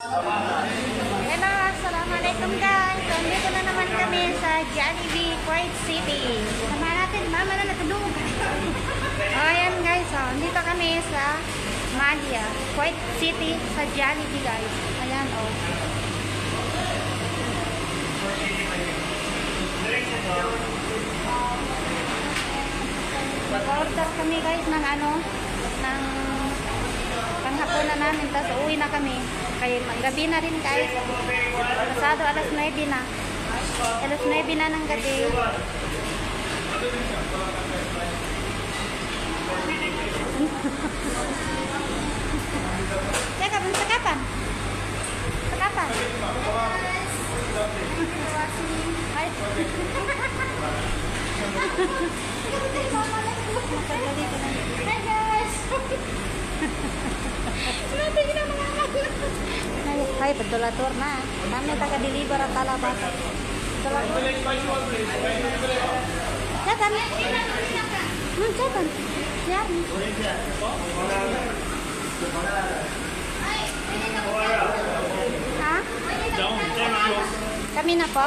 Hello, assalamualaikum guys. So, dito na naman kami sa Jollibee, Kuwait City. Samahan natin, mama na natulog. Ayan guys, so, dito kami sa Malia, Kuwait City, sa Jollibee guys. Ayan oh. Mag-order kami guys ng ng panghapon na namin, tapos uwi na kami. Kaya gabi na rin guys. Pasado alas 9 na. Alas 9 na ng gabi. Sakapan? Sakapan? Sakapan? Ay. Hi guys! Ay, pedulator na. Kami taga-deliver at talabas. Siyakan? Siyakan? Siyakan? Ha? Kami na po.